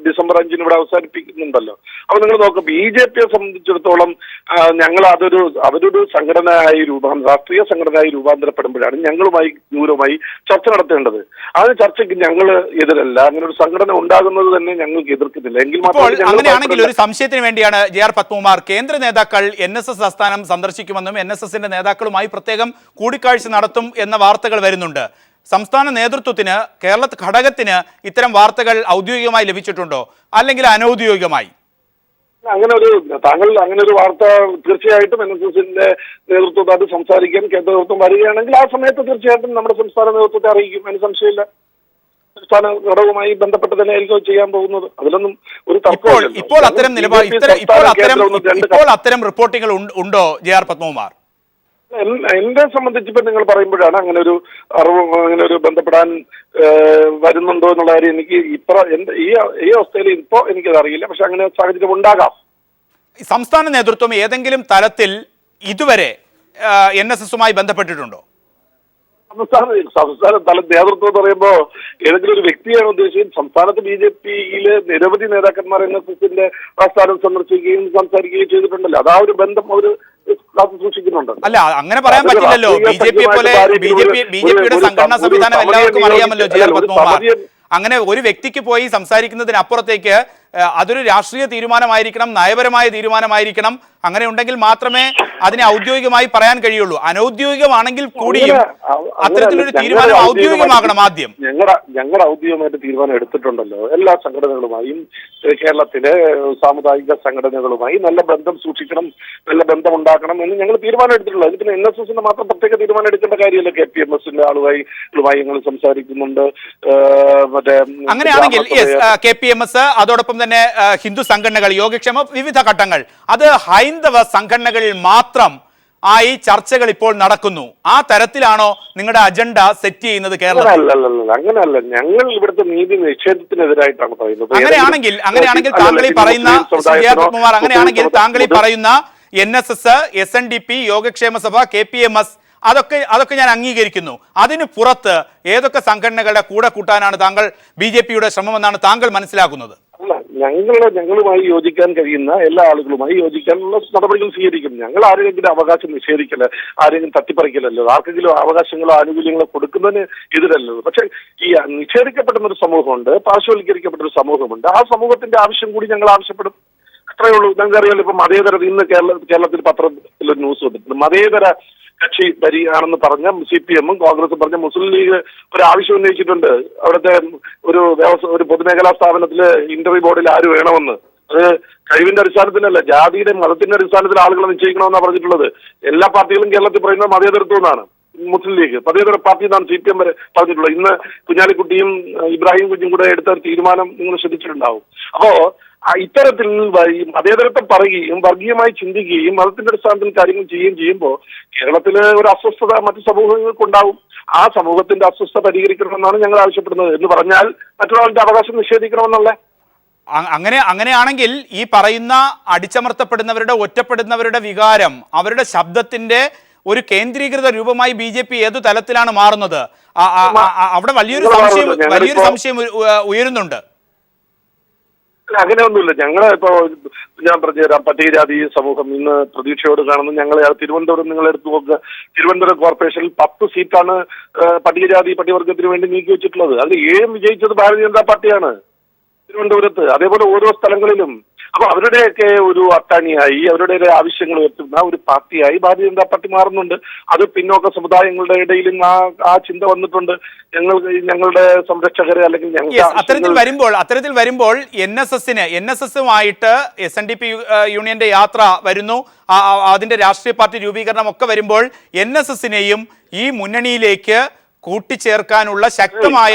ഡിസംബർ 5 ഇവിടെ അവസാനിപ്പിക്കുന്നുണ്ടല്ലോ. അപ്പൊ നിങ്ങൾ നോക്കുക, BJPയെ സംബന്ധിച്ചിടത്തോളം ഞങ്ങൾ അവരൊരു സംഘടനയായി രാഷ്ട്രീയ സംഘടനയായി രൂപാന്തരപ്പെടുമ്പോഴാണ് ഞങ്ങളുമായി ഗൗരവമായി ചർച്ച നടത്തേണ്ടത്. ആ ചർച്ചയ്ക്ക് ഞങ്ങൾ എതിരല്ല. അങ്ങനെ ഒരു സംഘടന ഉണ്ടാകുന്നത് തന്നെ ഞങ്ങൾക്ക് എതിർക്കുന്നില്ല. എങ്കിൽ അങ്ങനെയാണെങ്കിൽ ഒരു സംശയത്തിന് വേണ്ടിയാണ് JR പത്മകുമാർ, കേന്ദ്ര നേതാക്കൾ NSS ആസ്ഥാനം സന്ദർശിക്കുമെന്നും NSSന്റെ നേതാക്കളുമായി പ്രത്യേകം കൂടിക്കാഴ്ച നടത്തും എന്ന വാർത്തകൾ വരുന്നുണ്ട്. സംസ്ഥാന നേതൃത്വത്തിന്, കേരള ഘടകത്തിന് ഇത്തരം വാർത്തകൾ ഔദ്യോഗികമായി ലഭിച്ചിട്ടുണ്ടോ, അല്ലെങ്കിൽ അനൌദ്യോഗികമായി? താങ്കൾ അങ്ങനെ ഒരു വാർത്ത തീർച്ചയായിട്ടും NSSന്റെ നേതൃത്വത്തായിട്ട് സംസാരിക്കാൻ കേന്ദ്ര നേതൃത്വം വരികയാണെങ്കിൽ ആ സമയത്ത് തീർച്ചയായിട്ടും നമ്മുടെ സംസ്ഥാന നേതൃത്വത്തെ അറിയിക്കും. അതിന് സംശയമില്ല. സംസ്ഥാന ഘടകവുമായി ബന്ധപ്പെട്ട് തന്നെ ആയിരിക്കും ചെയ്യാൻ പോകുന്നത്. അതിലൊന്നും ഒരു ഇപ്പോൾ അത്തരം റിപ്പോർട്ടുകൾ ഉണ്ടോ JR പത്മകുമാർ? എന്നെ സംബന്ധിച്ചിപ്പോ നിങ്ങൾ പറയുമ്പോഴാണ് അങ്ങനെ ഒരു അറിവ്, അങ്ങനെ ഒരു ബന്ധപ്പെടാൻ വരുന്നുണ്ടോ എന്നുള്ള കാര്യം എനിക്ക് ഈ അവസ്ഥയിൽ ഇപ്പോ എനിക്കത് അറിയില്ല. പക്ഷെ അങ്ങനെ സാഹചര്യം ഉണ്ടാകാം. സംസ്ഥാന നേതൃത്വം ഏതെങ്കിലും തലത്തിൽ ഇതുവരെ NSSുമായി ബന്ധപ്പെട്ടിട്ടുണ്ടോ? സംസ്ഥാന തല നേതൃത്വം എന്ന് പറയുമ്പോ ഏതെങ്കിലും ഒരു വ്യക്തിയാണ് ഉദ്ദേശിച്ചത്. സംസ്ഥാനത്ത് BJPയിലെ നിരവധി നേതാക്കന്മാർ NSSന്റെ ആസ്ഥാനം സന്ദർശിക്കുകയും സംസാരിക്കുകയും ചെയ്തിട്ടുണ്ടല്ലോ. അതാ ഒരു ബന്ധം അവര് സൂക്ഷിക്കുന്നുണ്ട്. അല്ല, അങ്ങനെ പറയാൻ പറ്റില്ലല്ലോ. BJPയുടെ സംഘടനാ സംവിധാനം എല്ലാവർക്കും അറിയാമല്ലോ JR പത്മകുമാർ. അങ്ങനെ ഒരു വ്യക്തിക്ക് പോയി സംസാരിക്കുന്നതിനപ്പുറത്തേക്ക് അതൊരു രാഷ്ട്രീയ തീരുമാനമായിരിക്കണം, നയപരമായ തീരുമാനമായിരിക്കണം. അങ്ങനെ ഉണ്ടെങ്കിൽ മാത്രമേ അതിനെ ഔദ്യോഗികമായി പറയാൻ കഴിയുള്ളൂ. അനൌദ്യോഗികമാണെങ്കിൽ കൂടിയും അത്തരത്തിലൊരു തീരുമാനം ഔദ്യോഗികമാകണം. ആദ്യം ഞങ്ങൾ ഔദ്യോഗികമായിട്ട് തീരുമാനം എടുത്തിട്ടുണ്ടല്ലോ. എല്ലാ സംഘടനകളുമായും കേരളത്തിലെ സാമുദായിക സംഘടനകളുമായി നല്ല ബന്ധം സൂക്ഷിക്കണം, നല്ല ബന്ധം ഉണ്ടാക്കണം എന്ന് ഞങ്ങൾ തീരുമാനം എടുത്തിട്ടുള്ളത്. ഇതിന് NSSന്റെ മാത്രം പ്രത്യേക തീരുമാനം എടുക്കേണ്ട കാര്യമല്ല. KPMSന്റെ ആളുമായി ഞങ്ങൾ സംസാരിക്കുന്നുണ്ട്. അങ്ങനെയാണെങ്കിൽ KPMS, അതോടൊപ്പം തന്നെ ഹിന്ദു സംഘടനകൾ, യോഗക്ഷേമ വിവിധ ഘട്ടങ്ങൾ, അത് ഹൈന്ദവ സംഘടനകളിൽ മാത്രം ആയി ചർച്ചകൾ ഇപ്പോൾ നടക്കുന്നു. ആ തരത്തിലാണോ നിങ്ങളുടെ അജണ്ട സെറ്റ് ചെയ്യുന്നത് കേരളത്തിൽ? അങ്ങനെയല്ല, ഞങ്ങൾ ഇവിടുത്തെ നീതി നിഷേധത്തിനെതിരായിട്ടാണ് പറയുന്നത്. അങ്ങനെയാണെങ്കിൽ താങ്കൾ ഈ പറയുന്ന പത്മകുമാർ, അങ്ങനെയാണെങ്കിൽ താങ്കൾ ഈ പറയുന്ന NSS, SNDP, യോഗക്ഷേമ സഭ, KPMS അതൊക്കെ ഞാൻ അംഗീകരിക്കുന്നു. അതിന് പുറത്ത് ഏതൊക്കെ സംഘടനകളുടെ കൂടെ കൂട്ടാനാണ് BJPയുടെ ശ്രമമെന്നാണ് താങ്കൾ മനസ്സിലാക്കുന്നത്? അല്ല, ഞങ്ങളുമായി യോജിക്കാൻ കഴിയുന്ന എല്ലാ ആളുകളുമായി യോജിക്കാനുള്ള നടപടികൾ സ്വീകരിക്കും. ഞങ്ങൾ ആരെങ്കിലും അവകാശം നിഷേധിക്കല, ആരെങ്കിലും തട്ടിപ്പറിക്കലല്ലോ, ആർക്കെങ്കിലും അവകാശങ്ങളോ ആനുകൂല്യങ്ങളോ കൊടുക്കുന്നതിന് എതിരല്ലോ. പക്ഷെ ഈ നിഷേധിക്കപ്പെടുന്ന ഒരു സമൂഹമുണ്ട്, പാർശ്വവൽക്കരിക്കപ്പെട്ട ഒരു സമൂഹമുണ്ട്. ആ സമൂഹത്തിന്റെ ആവശ്യം കൂടി ഞങ്ങൾ ആവശ്യപ്പെടും. അത്രയേ ഉള്ളൂ. ഞങ്ങൾക്കറിയാലോ, ഇപ്പൊ മതേതര, ഇന്ന് കേരളത്തിൽ പത്രത്തിൽ ഒരു ന്യൂസ് വന്നിട്ടുണ്ട്. മതേതര കക്ഷി വരികയാണെന്ന് പറഞ്ഞ CPM-ഉം കോൺഗ്രസും പറഞ്ഞ മുസ്ലിം ലീഗ് ഒരു ആവശ്യം ഉന്നയിച്ചിട്ടുണ്ട്. അവിടുത്തെ ഒരു പൊതുമേഖലാ സ്ഥാപനത്തില് ഇന്റർവ്യൂ ബോർഡിൽ ആര് വേണമെന്ന്. അത് കഴിവിന്റെ അടിസ്ഥാനത്തിലല്ല, ജാതിയുടെ മതത്തിന്റെ അടിസ്ഥാനത്തിൽ ആളുകളെ നിശ്ചയിക്കണമെന്നാണ് പറഞ്ഞിട്ടുള്ളത്. എല്ലാ പാർട്ടികളും കേരളത്തിൽ പറയുന്നത് മതേതരത്വം എന്നാണ്. മുസ്ലിം ലീഗ് മതേതര പാർട്ടി എന്നാണ് CPM വരെ പറഞ്ഞിട്ടുള്ളത്. ഇന്ന് കുഞ്ഞാലിക്കുട്ടിയും ഇബ്രാഹിം കുഞ്ഞും കൂടെ എടുത്ത ഒരു തീരുമാനം നിങ്ങൾ ശ്രദ്ധിച്ചിട്ടുണ്ടാവും. അപ്പോ ഇത്തരത്തിൽ മതേതരത്വം പറയുകയും വർഗീയമായി ചിന്തിക്കുകയും മതത്തിന്റെ അടിസ്ഥാനത്തിൽ കാര്യങ്ങൾ ചെയ്യുകയും ചെയ്യുമ്പോൾ കേരളത്തില് ഒരു അസ്വസ്ഥത മറ്റു സമൂഹങ്ങൾക്കുണ്ടാവും. ആ സമൂഹത്തിന്റെ അസ്വസ്ഥത പരിഹരിക്കണമെന്നാണ് ഞങ്ങൾ ആവശ്യപ്പെടുന്നത്. എന്ന് പറഞ്ഞാൽ മറ്റൊരാളുടെ അവകാശം നിഷേധിക്കണമെന്നുള്ള. അങ്ങനെയാണെങ്കിൽ ഈ പറയുന്ന അടിച്ചമർത്തപ്പെടുന്നവരുടെ, ഒറ്റപ്പെടുന്നവരുടെ വികാരം, അവരുടെ ശബ്ദത്തിന്റെ ഒരു കേന്ദ്രീകൃത രൂപമായി BJP ഏതു തലത്തിലാണ് മാറുന്നത്? അവിടെ വലിയൊരു സംശയം ഉയരുന്നുണ്ട്. അങ്ങനെയൊന്നുമില്ല. ഞങ്ങളിപ്പോ ഞാൻ പറഞ്ഞുതരാം. പട്ടികജാതി സമൂഹം ഇന്ന് പ്രതീക്ഷയോട് കാണുന്നു. ഞങ്ങളെ തിരുവനന്തപുരം നിങ്ങൾ എടുത്തു നോക്കുക. തിരുവനന്തപുരം കോർപ്പറേഷനിൽ 10 സീറ്റാണ് പട്ടികജാതി പട്ടികവർഗത്തിന് വേണ്ടി നീക്കി വെച്ചിട്ടുള്ളത്. അതിൽ 7 വിജയിച്ചത് ഭാരതീയ ജനതാ പാർട്ടിയാണ്. തിരുവനന്തപുരത്ത്, അതേപോലെ ഓരോ സ്ഥലങ്ങളിലും. അപ്പൊ അവരുടെയൊക്കെ ഒരു അത്താണിയായി അവരുടെ ആവശ്യങ്ങൾ ഉയർത്തുന്ന ഒരു പാർട്ടിയായി ഭാരതീയ ജനതാ പാർട്ടി മാറുന്നുണ്ട്. അത് പിന്നോക്ക സമുദായങ്ങളുടെ ഇടയിലും ആ ചിന്ത വന്നിട്ടുണ്ട്. ഞങ്ങളുടെ സംരക്ഷകര് അല്ലെങ്കിൽ അത്തരത്തിൽ വരുമ്പോൾ NSSുമായിട്ട് SNDP യൂണിയന്റെ യാത്ര വരുന്നു, അതിന്റെ രാഷ്ട്രീയ പാർട്ടി രൂപീകരണം ഒക്കെ വരുമ്പോൾ NSSനെയും ഈ മുന്നണിയിലേക്ക് കൂട്ടിച്ചേർക്കാനുള്ള ശക്തമായ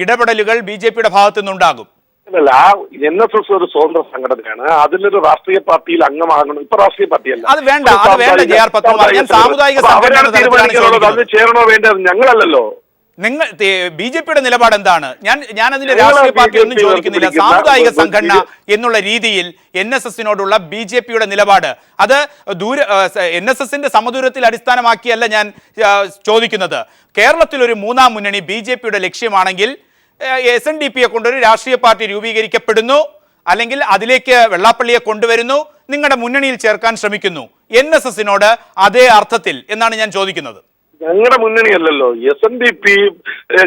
ഇടപെടലുകൾ BJPയുടെ ഭാഗത്തു നിന്നുണ്ടാകും. അല്ല, NSS ഒരു സ്വതന്ത്ര സംഘടനയാണ്. അതിലൊരു രാഷ്ട്രീയ പാർട്ടിയിൽ അംഗമാകണം. ഇപ്പൊ രാഷ്ട്രീയ പാർട്ടിയല്ല. അത് വേണ്ട JR പത്മകുമാർ. ഞാൻ സാമുദായിക സംഘടന ചേരണോ വേണ്ടത് ഞങ്ങളല്ലല്ലോ. നിങ്ങൾ BJPയുടെ നിലപാട് എന്താണ്? ഞാൻ അതിന്റെ രാഷ്ട്രീയ പാർട്ടി ഒന്നും ചോദിക്കുന്നില്ല. സാമുദായിക സംഘടന എന്നുള്ള രീതിയിൽ NSSനോടുള്ള BJPയുടെ നിലപാട് അത് NSSന്റെ സമദൂരത്തിൽ അടിസ്ഥാനമാക്കിയല്ല ഞാൻ ചോദിക്കുന്നത്. കേരളത്തിൽ ഒരു മൂന്നാം മുന്നണി BJPയുടെ ലക്ഷ്യമാണെങ്കിൽ SNDPയെ കൊണ്ടൊരു രാഷ്ട്രീയ പാർട്ടി രൂപീകരിക്കപ്പെടുന്നു, അല്ലെങ്കിൽ അതിലേക്ക് വെള്ളാപ്പള്ളിയെ കൊണ്ടുവരുന്നു, നിങ്ങളുടെ മുന്നണിയിൽ ചേർക്കാൻ ശ്രമിക്കുന്നു. NSSനോട് അതേ അർത്ഥത്തിൽ എന്നാണ് ഞാൻ ചോദിക്കുന്നത്. ഞങ്ങളുടെ മുന്നണിയല്ലല്ലോ. SNDP,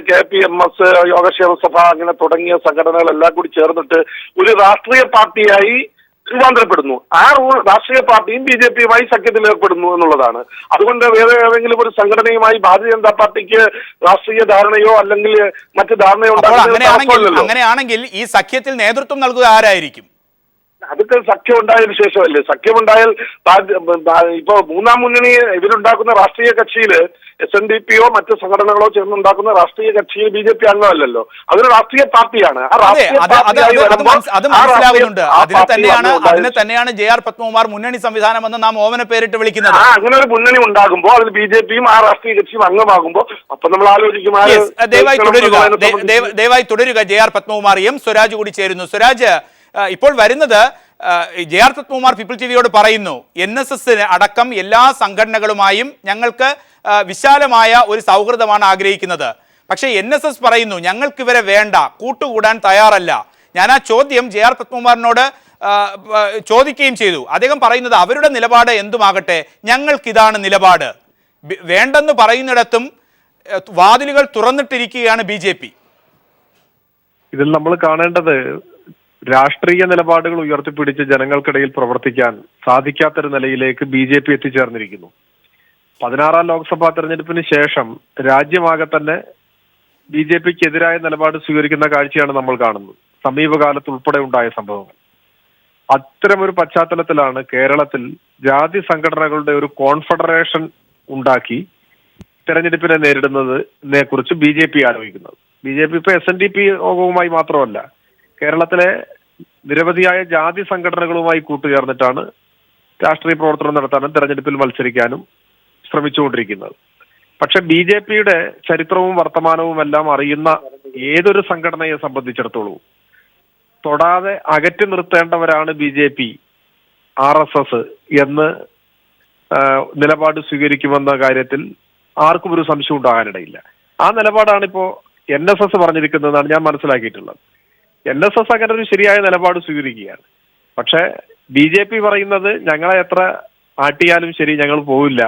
KPMS, യോഗക്ഷേമ സഭ അങ്ങനെ തുടങ്ങിയ സംഘടനകളെല്ലാം കൂടി ചേർന്നിട്ട് ഒരു രാഷ്ട്രീയ പാർട്ടിയായി രൂപാന്തരപ്പെടുന്നു. ആ രാഷ്ട്രീയ പാർട്ടിയും BJPയുമായി സഖ്യത്തിൽ ഏർപ്പെടുന്നു എന്നുള്ളതാണ്. അതുകൊണ്ട് വേറെ ഏതെങ്കിലും ഒരു സംഘടനയുമായി ഭാരതീയ ജനതാ പാർട്ടിക്ക് രാഷ്ട്രീയ ധാരണയോ അല്ലെങ്കിൽ മറ്റ് ധാരണയോ അങ്ങനെയാണെങ്കിൽ ഈ സഖ്യത്തിൽ നേതൃത്വം നൽകുക ആരായിരിക്കും? അതൊക്കെ സഖ്യം ഉണ്ടായതിനു ശേഷമല്ലേ. സഖ്യമുണ്ടായാൽ ഇപ്പൊ മൂന്നാം മുന്നണി ഇവരുണ്ടാക്കുന്ന രാഷ്ട്രീയ കക്ഷിയില് SNDPയോ മറ്റ് സംഘടനകളോ ചേർന്നുണ്ടാക്കുന്ന രാഷ്ട്രീയ കക്ഷിയിൽ BJP അംഗമല്ലല്ലോ. അതൊരു രാഷ്ട്രീയ പാർട്ടിയാണ്. അത് മനസ്സിലാവുന്നുണ്ട്. അതിനെ തന്നെയാണ് JR പത്മകുമാർ മുന്നണി സംവിധാനം എന്ന് നാം ഓമന പേരിട്ട് വിളിക്കുന്നത്. അങ്ങനെ ഒരു മുന്നണി ഉണ്ടാകുമ്പോൾ അതിൽ BJPയും ആ രാഷ്ട്രീയ കക്ഷിയും അംഗമാകുമ്പോൾ അപ്പൊ നമ്മൾ ആലോചിക്കും. ദയവായി തുടരുക JR പത്മകുമാർ. സ്വരാജ് കൂടി ചേരുന്നു. സ്വരാജ്, ഇപ്പോൾ വരുന്നത് JR പത്മകുമാർ പീപ്പിൾ TVയോട് പറയുന്നു, NSS അടക്കം എല്ലാ സംഘടനകളുമായും ഞങ്ങൾക്ക് വിശാലമായ ഒരു സൗഹൃദമാണ് ആഗ്രഹിക്കുന്നത്. പക്ഷേ NSS പറയുന്നു ഞങ്ങൾക്ക് ഇവരെ വേണ്ട, കൂട്ടുകൂടാൻ തയ്യാറല്ല. ഞാൻ ആ ചോദ്യം JR പത്മകുമാറിനോട് ചോദിക്കുകയും ചെയ്തു. അദ്ദേഹം പറയുന്നത് അവരുടെ നിലപാട് എന്തുമാകട്ടെ, ഞങ്ങൾക്കിതാണ് നിലപാട്. വേണ്ടെന്ന് പറയുന്നിടത്തും വാതിലുകൾ തുറന്നിട്ടിരിക്കുകയാണ് BJP. ഇതിൽ നമ്മൾ കാണേണ്ടത് രാഷ്ട്രീയ നിലപാടുകൾ ഉയർത്തിപ്പിടിച്ച് ജനങ്ങൾക്കിടയിൽ പ്രവർത്തിക്കാൻ സാധിക്കാത്തൊരു നിലയിലേക്ക് BJP എത്തിച്ചേർന്നിരിക്കുന്നു. 16ാം ലോക്സഭാ തെരഞ്ഞെടുപ്പിന് ശേഷം രാജ്യമാകെ തന്നെ BJPക്കെതിരായ നിലപാട് സ്വീകരിക്കുന്ന കാഴ്ചയാണ് നമ്മൾ കാണുന്നത്. സമീപകാലത്ത് ഉൾപ്പെടെ ഉണ്ടായ സംഭവങ്ങൾ. അത്തരമൊരു പശ്ചാത്തലത്തിലാണ് കേരളത്തിൽ ജാതി സംഘടനകളുടെ ഒരു കോൺഫെഡറേഷൻ ഉണ്ടാക്കി തെരഞ്ഞെടുപ്പിനെ നേരിടുന്നതിനെ കുറിച്ച് BJP ആലോചിക്കുന്നത്. BJP ഇപ്പൊ SNDP യോഗവുമായി മാത്രമല്ല, കേരളത്തിലെ നിരവധിയായ ജാതി സംഘടനകളുമായി കൂട്ടുചേർന്നിട്ടാണ് രാഷ്ട്രീയ പ്രവർത്തനം നടത്താനും തെരഞ്ഞെടുപ്പിൽ മത്സരിക്കാനും ശ്രമിച്ചുകൊണ്ടിരിക്കുന്നത്. പക്ഷെ BJPയുടെ ചരിത്രവും വർത്തമാനവും എല്ലാം അറിയുന്ന ഏതൊരു സംഘടനയെ സംബന്ധിച്ചിടത്തോളം തൊടാതെ അകറ്റി നിർത്തേണ്ടവരാണ് BJP, RSS എന്ന് നിലപാട് സ്വീകരിക്കുമെന്ന കാര്യത്തിൽ ആർക്കും ഒരു സംശയം ഉണ്ടാകാനിടയില്ല. ആ നിലപാടാണിപ്പോ NSS പറഞ്ഞിരിക്കുന്നതെന്നാണ് ഞാൻ മനസ്സിലാക്കിയിട്ടുള്ളത്. NSS അങ്ങനെ ഒരു ശരിയായ നിലപാട് സ്വീകരിക്കുകയാണ്. പക്ഷെ BJP പറയുന്നത് ഞങ്ങളെ എത്ര ആട്ടിയാലും ശരി ഞങ്ങൾ പോവില്ല,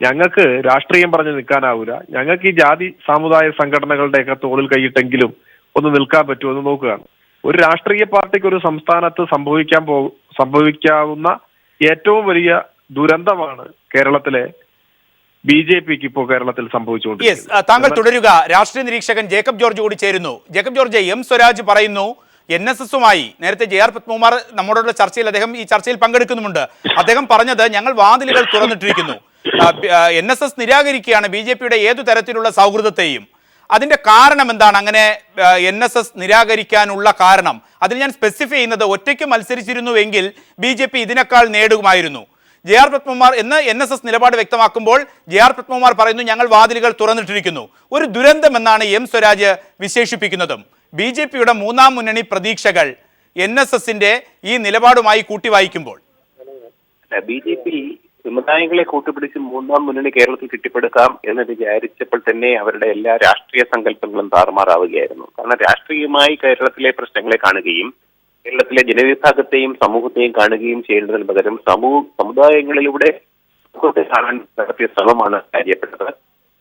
ഞങ്ങൾക്ക് രാഷ്ട്രീയം പറഞ്ഞ് നിൽക്കാനാവൂല, ഞങ്ങൾക്ക് ഈ ജാതി സാമുദായ സംഘടനകളുടെയൊക്കെ തോളിൽ കൈയിട്ടെങ്കിലും ഒന്ന് നിൽക്കാൻ പറ്റുമെന്ന് നോക്കുകയാണ്. ഒരു രാഷ്ട്രീയ പാർട്ടിക്ക് ഒരു സംസ്ഥാനത്ത് സംഭവിക്കാവുന്ന ഏറ്റവും വലിയ ദുരന്തമാണ് കേരളത്തിലെ BJPക്ക് ഇപ്പോൾ കേരളത്തിൽ സംഭവിച്ചുകൊണ്ടിരിക്കുന്നത്. താങ്കൾ തുടരുക. രാഷ്ട്രീയ നിരീക്ഷകൻ ജേക്കബ് ജോർജ് കൂടി ചേരുന്നു. ജേക്കബ് ജോർജ്, സ്വരാജ് പറയുന്നു NSSുമായി നേരത്തെ JR പത്മകുമാർ നമ്മോടുള്ള ചർച്ചയിൽ ഈ ചർച്ചയിൽ പങ്കെടുക്കുന്നുമുണ്ട്. അദ്ദേഹം പറഞ്ഞത് ഞങ്ങൾ വാതിലുകൾ തുറന്നിട്ടിരിക്കുന്നു. NSS നിരാകരിക്കുകയാണ് BJPയുടെ ഏതു തരത്തിലുള്ള സൗഹൃദത്തെയും. അതിന്റെ കാരണം എന്താണ്? അങ്ങനെ NSS നിരാകരിക്കാനുള്ള കാരണം അതിൽ ഞാൻ സ്പെസിഫൈ ചെയ്യുന്നത്, ഒറ്റയ്ക്ക് മത്സരിച്ചിരുന്നുവെങ്കിൽ BJP ഇതിനേക്കാൾ നേടുമായിരുന്നു. JR പത്മകുമാർ എന്ന് NSS നിലപാട് വ്യക്തമാക്കുമ്പോൾ JR പത്മകുമാർ പറയുന്നു ഞങ്ങൾ വാതിലുകൾ തുറന്നിട്ടിരിക്കുന്നു. ഒരു ദുരന്തം എന്നാണ് സ്വരാജ് വിശേഷിപ്പിക്കുന്നതും. BJPയുടെ മൂന്നാം മുന്നണി പ്രതീക്ഷകൾ NSSന്റെ ഈ നിലപാടുമായി കൂട്ടിവായിക്കുമ്പോൾ BJP സമുദായങ്ങളെ കൂട്ടുപിടിച്ച് മൂന്നാം മുന്നണി കേരളത്തിൽ കെട്ടിപ്പടുക്കാം എന്ന് വിചാരിച്ചപ്പോൾ തന്നെ അവരുടെ എല്ലാ രാഷ്ട്രീയ സങ്കല്പങ്ങളും താറുമാറാവുകയായിരുന്നു. കാരണം രാഷ്ട്രീയമായി കേരളത്തിലെ പ്രശ്നങ്ങളെ കാണുകയും കേരളത്തിലെ ജനവിഭാഗത്തെയും സമൂഹത്തെയും കാണുകയും ചെയ്യുന്നതിന് പകരം സമുദായങ്ങളിലൂടെ സമൂഹത്തെ കാണാൻ നടത്തിയ ശ്രമമാണ് കാര്യപ്പെട്ടത്.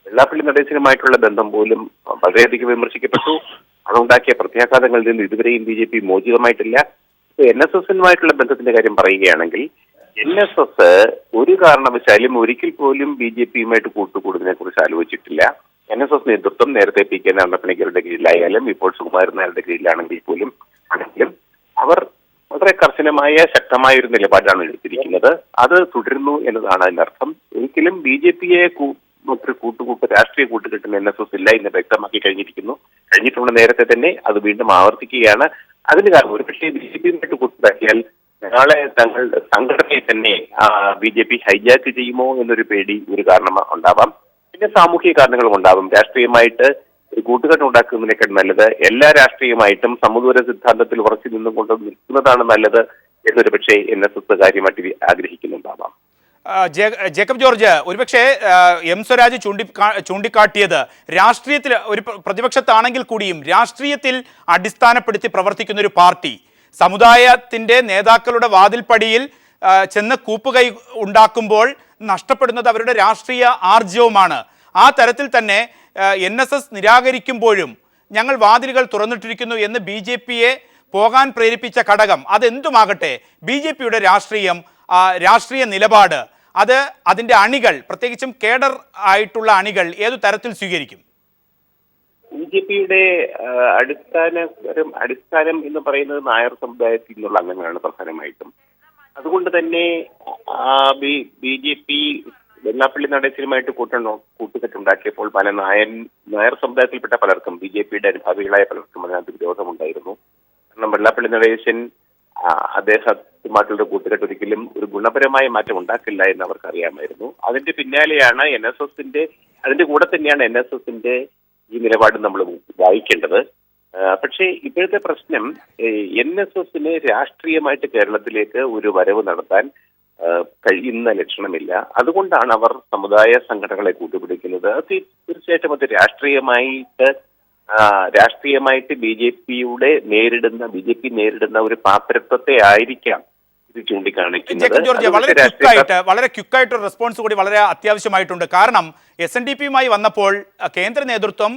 വെള്ളാപ്പള്ളി നടേശനുമായിട്ടുള്ള ബന്ധം പോലും വളരെയധികം വിമർശിക്കപ്പെട്ടു. അതുണ്ടാക്കിയ പ്രത്യാഘാതങ്ങളിൽ നിന്ന് ഇതുവരെയും BJP മോചിതമായിട്ടില്ല. NSSനുമായിട്ടുള്ള ബന്ധത്തിന്റെ കാര്യം പറയുകയാണെങ്കിൽ NSS ഒരു കാരണവശാലും ഒരിക്കൽ പോലും BJPയുമായിട്ട് കൂട്ടുകൂടുന്നതിനെ കുറിച്ച് ആലോചിച്ചിട്ടില്ല. NSS നേതൃത്വം നേരത്തെ PK നാരായണപ്പണിക്കരുടെ കീഴിലായാലും ഇപ്പോൾ സുകുമാരൻ നായരുടെ കീഴിലാണെങ്കിൽ പോലും അവർ വളരെ കർശനമായ ശക്തമായ ഒരു നിലപാടാണ് എടുത്തിരിക്കുന്നത്. അത് തുടരുന്നു എന്നതാണ് അതിന്റെ അർത്ഥം. ഒരിക്കലും BJPയെ രാഷ്ട്രീയ കൂട്ടുകെട്ടിന് NSS ഇല്ല എന്ന് വ്യക്തമാക്കി കഴിഞ്ഞിട്ടുണ്ട് നേരത്തെ തന്നെ. അത് വീണ്ടും ആവർത്തിക്കുകയാണ്. അതിന് കാരണം ഒരുപക്ഷെ BJPയുമായിട്ട് കൂട്ടുണ്ടാക്കിയാൽ നാളെ തങ്ങൾ സംഘടനയെ തന്നെ BJP ഹൈജാക്ക് ചെയ്യുമോ എന്നൊരു പേടി ഒരു കാരണം ഉണ്ടാവാം. പിന്നെ സാമൂഹിക കാരണങ്ങളും ഉണ്ടാവും. രാഷ്ട്രീയമായിട്ട് ഒരു കൂട്ടുകെട്ട് ഉണ്ടാക്കുന്നതിനേക്കാൾ നല്ലത് എല്ലാ രാഷ്ട്രീയമായിട്ടും സമദൂര സിദ്ധാന്തത്തിൽ ഉറച്ചു നിന്നുകൊണ്ട് നിൽക്കുന്നതാണ് നല്ലത് എന്നൊരു പക്ഷേ NSS കാര്യമായിട്ട് ആഗ്രഹിക്കുന്നുണ്ടാവാം. ജേക്കബ് ജോർജ്, ഒരുപക്ഷെ എം സ്വരാജ് ചൂണ്ടിക്കാട്ടിയത് രാഷ്ട്രീയത്തിൽ ഒരു പ്രതിപക്ഷത്താണെങ്കിൽ കൂടിയും രാഷ്ട്രീയത്തിൽ അടിസ്ഥാനപ്പെടുത്തി പ്രവർത്തിക്കുന്ന ഒരു പാർട്ടി സമുദായത്തിന്റെ നേതാക്കളുടെ വാതിൽപ്പടിയിൽ ചെന്ന് കൂപ്പുകൈ ഉണ്ടാക്കുമ്പോൾ നഷ്ടപ്പെടുന്നത് അവരുടെ രാഷ്ട്രീയ ആർജവമാണ്. ആ തരത്തിൽ തന്നെ NSS നിരാകരിക്കുമ്പോഴും ഞങ്ങൾ വാതിലുകൾ തുറന്നിട്ടിരിക്കുന്നു എന്ന് BJPയെ പോകാൻ പ്രേരിപ്പിച്ച ഘടകം അതെന്തുമാകട്ടെ, BJPയുടെ രാഷ്ട്രീയ നിലപാട് അതിന്റെ അണികൾ, പ്രത്യേകിച്ചും കേഡർ ആയിട്ടുള്ള അണികൾ ഏതു തരത്തിൽ സ്വീകരിക്കും? BJPയുടെ അടിസ്ഥാനം എന്ന് പറയുന്നത് നായർ സമുദായത്തിൽ നിന്നുള്ള അംഗങ്ങളാണ് പ്രധാനമായിട്ടും. അതുകൊണ്ട് തന്നെ BJP വെള്ളാപ്പള്ളി നടേശനുമായിട്ട് കൂട്ടുകെട്ടുണ്ടാക്കിയപ്പോൾ പല നായർ സമുദായത്തിൽപ്പെട്ട പലർക്കും, BJPയുടെ അനുഭാവികളായ പലർക്കും അതിനകത്ത് വിരോധമുണ്ടായിരുന്നു. കാരണം വെള്ളാപ്പള്ളി നടേശൻ അദ്ദേഹമായിട്ടുള്ള കൂട്ടുകെട്ട് ഒരിക്കലും ഒരു ഗുണപരമായ മാറ്റം ഉണ്ടാക്കില്ല എന്ന് അവർക്ക് അറിയാമായിരുന്നു. അതിന്റെ പിന്നാലെയാണ് അതിന്റെ കൂടെ തന്നെയാണ് NSSന്റെ ഈ നിലപാട് നമ്മൾ വായിക്കേണ്ടത്. പക്ഷേ ഇപ്പോഴത്തെ പ്രശ്നം NSSന് രാഷ്ട്രീയമായിട്ട് കേരളത്തിലേക്ക് ഒരു വരവ് നടത്താൻ കഴിയുന്ന ലക്ഷണമില്ല. അതുകൊണ്ടാണ് അവർ സമുദായ സംഘടനകളെ കൂട്ടുപിടിക്കുന്നത്. തീർച്ചയായിട്ടും അത് രാഷ്ട്രീയമായിട്ട് BJP നേരിടുന്ന ഒരു പാപ്പരത്വത്തെ ആയിരിക്കാം ഇത് ചൂണ്ടിക്കാണിക്കുന്നത്. വളരെ ക്വിക്കായിട്ട് ഒരു റെസ്പോൺസ് കൂടി വളരെ അത്യാവശ്യമായിട്ടുണ്ട്. കാരണം SNDPയുമായി വന്നപ്പോൾ കേന്ദ്ര നേതൃത്വം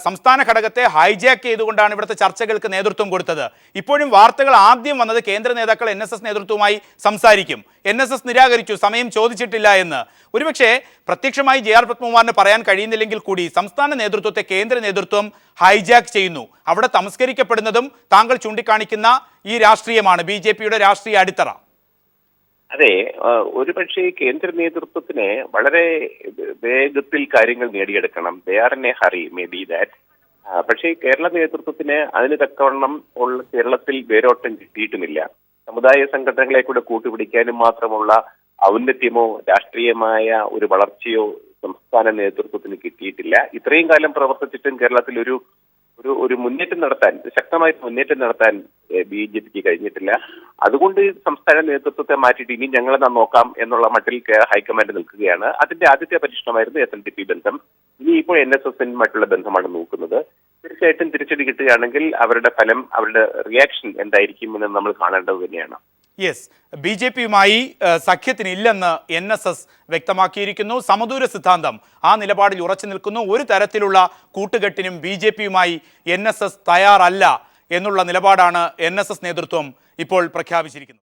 സംസ്ഥാന ഘടകത്തെ ഹൈജാക്ക് ചെയ്തുകൊണ്ടാണ് ഇവിടുത്തെ ചർച്ചകൾക്ക് നേതൃത്വം കൊടുത്തത്. ഇപ്പോഴും വാർത്തകൾ ആദ്യം വന്നത് കേന്ദ്ര നേതാക്കൾ NSS നേതൃത്വവുമായി സംസാരിക്കും, NSS നിരാകരിച്ചു, സമയം ചോദിച്ചിട്ടില്ല എന്ന്. ഒരുപക്ഷെ പ്രത്യക്ഷമായി JR പത്മകുമാറിന് പറയാൻ കഴിയുന്നില്ലെങ്കിൽ കൂടി സംസ്ഥാന നേതൃത്വത്തെ കേന്ദ്ര നേതൃത്വം ഹൈജാക്ക് ചെയ്യുന്നു. അവിടെ തമസ്കരിക്കപ്പെടുന്നതും താങ്കൾ ചൂണ്ടിക്കാണിക്കുന്ന ഈ രാഷ്ട്രീയമാണ്, BJPയുടെ രാഷ്ട്രീയ അടിത്തറ. അതെ, ഒരുപക്ഷെ കേന്ദ്ര നേതൃത്വത്തിന് വളരെ വേഗത്തിൽ കാര്യങ്ങൾ നേടിയെടുക്കണം. They are in a hurry, may be that. പക്ഷേ കേരള നേതൃത്വത്തിന് അതിന് തക്കവണ്ണം കേരളത്തിൽ വേരോട്ടം കിട്ടിയിട്ടുമില്ല. സമുദായ സംഘടനകളെ കൂടെ കൂട്ടുപിടിക്കാനും മാത്രമുള്ള ഔന്നത്യമോ രാഷ്ട്രീയമായ ഒരു വളർച്ചയോ സംസ്ഥാന നേതൃത്വത്തിന് കിട്ടിയിട്ടില്ല. ഇത്രയും കാലം പ്രവർത്തിച്ചിട്ടും കേരളത്തിൽ ഒരു ശക്തമായിട്ട് മുന്നേറ്റം നടത്താൻ BJPക്ക് കഴിഞ്ഞിട്ടില്ല. അതുകൊണ്ട് സംസ്ഥാന നേതൃത്വത്തെ മാറ്റിയിട്ട് ഇനി ഞങ്ങളെന്നാ നോക്കാം എന്നുള്ള മട്ടിൽ ഹൈക്കമാൻഡ് നിൽക്കുകയാണ്. അതിന്റെ ആദ്യത്തെ പരീക്ഷണമായിരുന്നു SNDP ബന്ധം. ഇനിയിപ്പോൾ NSSനുമായിട്ടുള്ള ബന്ധമാണ് നോക്കുന്നത്. തീർച്ചയായിട്ടും തിരിച്ചടി കിട്ടുകയാണെങ്കിൽ അവരുടെ റിയാക്ഷൻ എന്തായിരിക്കും എന്ന് നമ്മൾ കാണേണ്ടത് തന്നെയാണ്. Yes, BJPയുമായി സഖ്യത്തിനില്ലെന്ന് NSS വ്യക്തമാക്കിയിരിക്കുന്നു. സമദൂര സിദ്ധാന്തം ആ നിലപാടിൽ ഉറച്ചു നിൽക്കുന്നു. ഒരു തരത്തിലുള്ള കൂട്ടുകെട്ടിനും BJPയുമായി NSS തയ്യാറല്ല എന്നുള്ള നിലപാടാണ് NSS നേതൃത്വം ഇപ്പോൾ പ്രഖ്യാപിച്ചിരിക്കുന്നത്.